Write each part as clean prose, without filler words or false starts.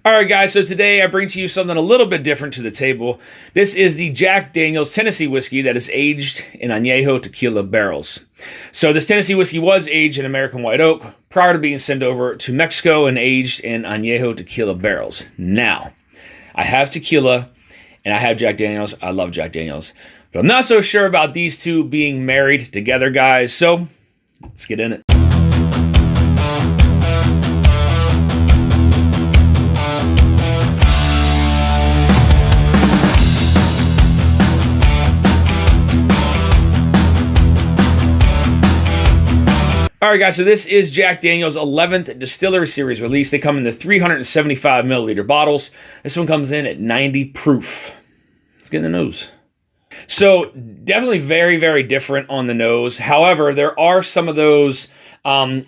All right, guys, so today I bring to you something a little bit different to the table. This is the Jack Daniel's Tennessee whiskey that is aged in Añejo Tequila barrels. So this Tennessee whiskey was aged in American white oak prior to being sent over to Mexico and aged in Añejo Tequila barrels. Now, I have tequila and I have Jack Daniel's. I love Jack Daniel's. But I'm not so sure about these two being married together, guys, so let's get in it. All right, guys, so this is Jack Daniel's 11th Distillery Series release. They come in the 375 milliliter bottles. This one comes in at 90 proof. Let's get in the nose. So definitely very, very different on the nose. However, there are some of those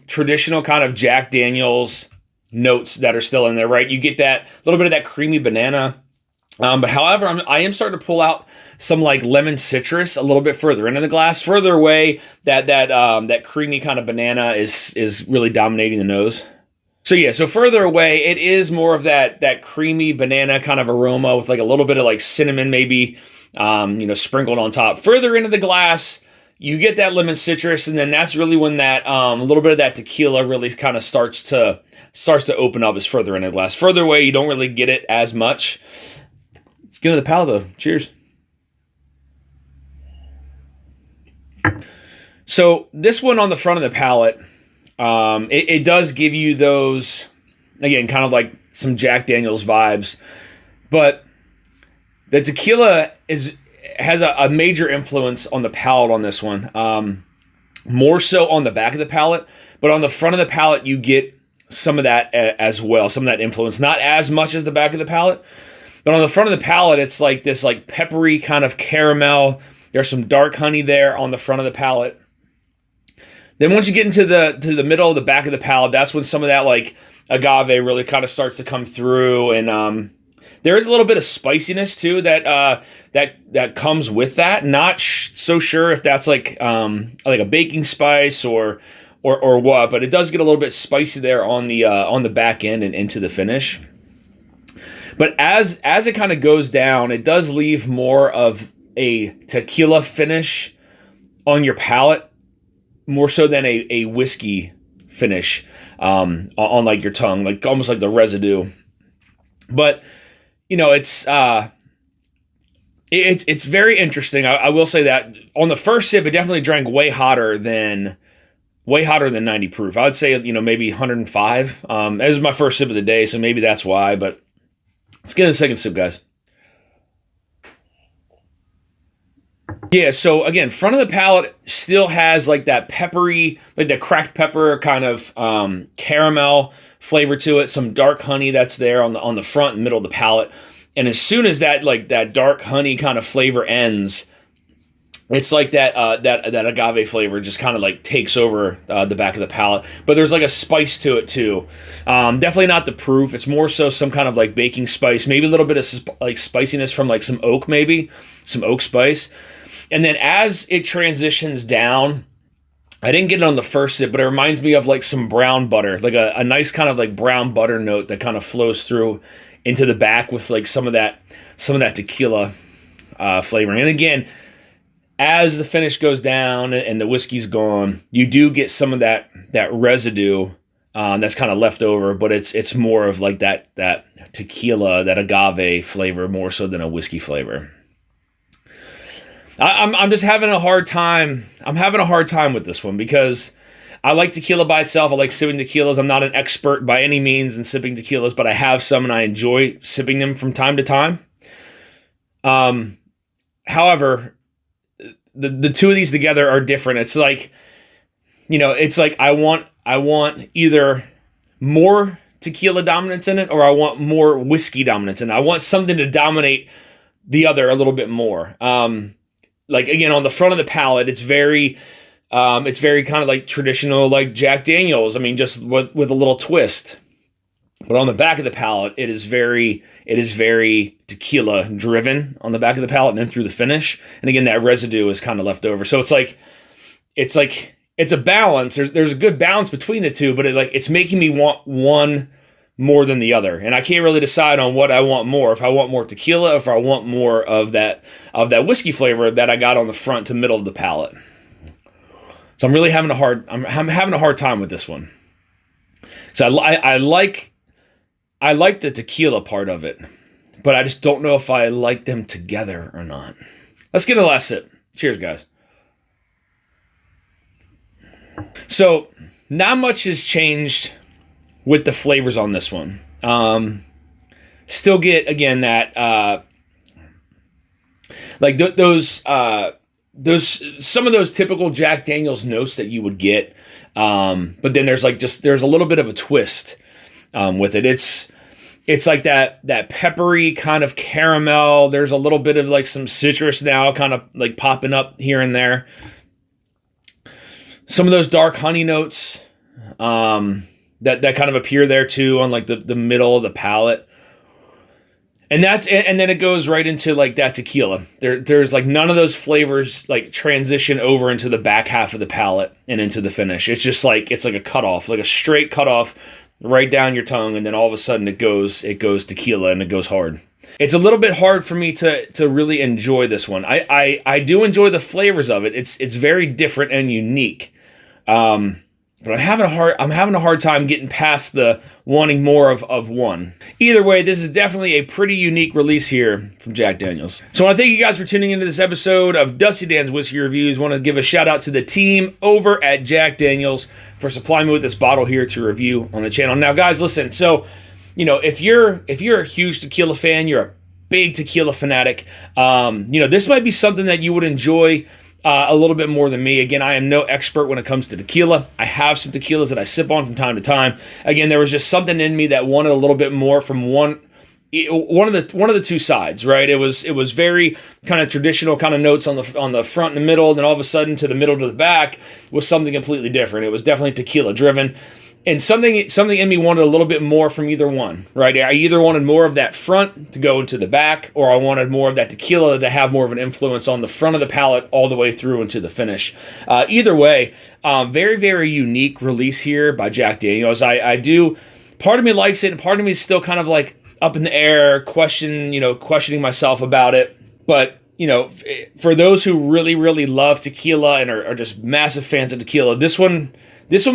traditional kind of Jack Daniel's notes that are still in there, right? You get that little bit of that creamy banana. But however, I am starting to pull out some like lemon citrus a little bit further into the glass. Further away, that creamy kind of banana is really dominating the nose. So yeah, so further away, it is more of that creamy banana kind of aroma with like a little bit of like cinnamon maybe, sprinkled on top. Further into the glass, you get that lemon citrus, and then that's really when that a little bit of that tequila really kind of starts to open up as further into the glass. Further away, you don't really get it as much. Let's get into the palate though. Cheers. So this one on the front of the palate, it does give you those, again, kind of like some Jack Daniel's vibes, but the tequila has a major influence on the palate on this one. More so on the back of the palate, but on the front of the palate, you get some of that as well, some of that influence. Not as much as the back of the palate, but on the front of the palate, it's like this like peppery kind of caramel. There's some dark honey there on the front of the palate. Then once you get into the middle of the back of the palate, that's when some of that like agave really kind of starts to come through, and there is a little bit of spiciness too that comes with that. Not so sure if that's like a baking spice or what, but it does get a little bit spicy there on the back end and into the finish. But as it kind of goes down, it does leave more of a tequila finish on your palate, more so than a whiskey finish on like your tongue, like almost like the residue. But it's very interesting. I will say that on the first sip, it definitely drank way hotter than 90 proof. I would say maybe 105. It was my first sip of the day, so maybe that's why. But let's get in the second sip, guys. Yeah, so again, front of the palate still has like that peppery, like that cracked pepper kind of caramel flavor to it. Some dark honey that's there on the front and middle of the palate. And as soon as that dark honey kind of flavor ends, it's like that agave flavor just kind of like takes over the back of the palate. But there's like a spice to it too. Definitely not the proof. It's more so some kind of like baking spice, maybe a little bit of like spiciness from like some oak, maybe some oak spice. And then as it transitions down, I didn't get it on the first sip, but it reminds me of like some brown butter, like a nice kind of like brown butter note that kind of flows through into the back with like some of that tequila flavoring. And again, as the finish goes down and the whiskey's gone, you do get some of that residue that's kind of left over, but it's more of like that tequila, that agave flavor more so than a whiskey flavor. I'm just having a hard time. I'm having a hard time with this one because I like tequila by itself. I like sipping tequilas. I'm not an expert by any means in sipping tequilas, but I have some and I enjoy sipping them from time to time. However, the two of these together are different. It's like, I want either more tequila dominance in it or I want more whiskey dominance in it. I want something to dominate the other a little bit more. Like again, on the front of the palate, it's very kind of like traditional, like Jack Daniel's. I mean, just with a little twist. But on the back of the palate, it is very tequila driven on the back of the palate and then through the finish. And again, that residue is kind of left over. So it's a balance. There's a good balance between the two, but it's making me want one more than the other, and I can't really decide on what I want more. If I want more tequila, or if I want more of that whiskey flavor that I got on the front to middle of the palate. So I'm really having a hard time with this one. So I like the tequila part of it, but I just don't know if I like them together or not. Let's get a last sip. Cheers, guys. So not much has changed with the flavors on this one. Still get, again, that like those some of those typical Jack Daniel's notes that you would get, but then there's a little bit of a twist with it. It's like that peppery kind of caramel. There's a little bit of like some citrus now kind of like popping up here and there. Some of those dark honey notes that kind of appear there too on like the middle of the palate. And then it goes right into like that tequila. There's like none of those flavors like transition over into the back half of the palate and into the finish. It's just like it's like a cutoff, like a straight cutoff right down your tongue, and then all of a sudden it goes tequila and it goes hard. It's a little bit hard for me to really enjoy this one. I do enjoy the flavors of it. It's very different and unique. But I'm having a hard time getting past the wanting more of one. Either way, this is definitely a pretty unique release here from Jack Daniel's. So I want to thank you guys for tuning into this episode of Dusty Dan's Whiskey Reviews. I want to give a shout out to the team over at Jack Daniel's for supplying me with this bottle here to review on the channel. Now, guys, listen. So, if you're a huge tequila fan, you're a big tequila fanatic. This might be something that you would enjoy a little bit more than me. Again, I am no expert when it comes to tequila. I have some tequilas that I sip on from time to time. Again, there was just something in me that wanted a little bit more from one of the two sides, right? It was very kind of traditional kind of notes on the front and the middle, and then all of a sudden to the middle to the back was something completely different. It was definitely tequila driven. And something in me wanted a little bit more from either one, right? I either wanted more of that front to go into the back, or I wanted more of that tequila to have more of an influence on the front of the palate all the way through into the finish. Either way, very, very unique release here by Jack Daniel's. Part of me likes it, and part of me is still kind of like up in the air, questioning myself about it. But for those who really, really love tequila and are just massive fans of tequila, this one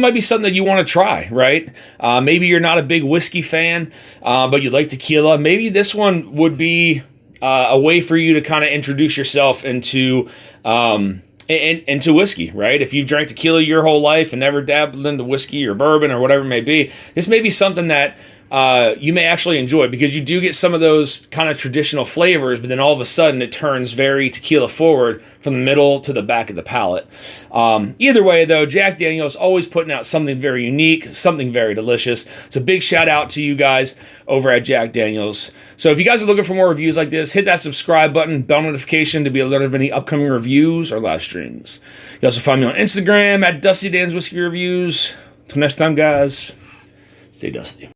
might be something that you want to try, right? Maybe you're not a big whiskey fan, but you like tequila. Maybe this one would be a way for you to kind of introduce yourself into whiskey, right? If you've drank tequila your whole life and never dabbled into whiskey or bourbon or whatever it may be, this may be something that you may actually enjoy, because you do get some of those kind of traditional flavors, but then all of a sudden it turns very tequila forward from the middle to the back of the palate. Either way, though, Jack Daniel's always putting out something very unique, something very delicious. So big shout out to you guys over at Jack Daniel's. So if you guys are looking for more reviews like this, hit that subscribe button, bell notification to be alerted of any upcoming reviews or live streams. You also find me on Instagram at Dusty Dan's Whiskey Reviews. Until next time, guys, stay dusty.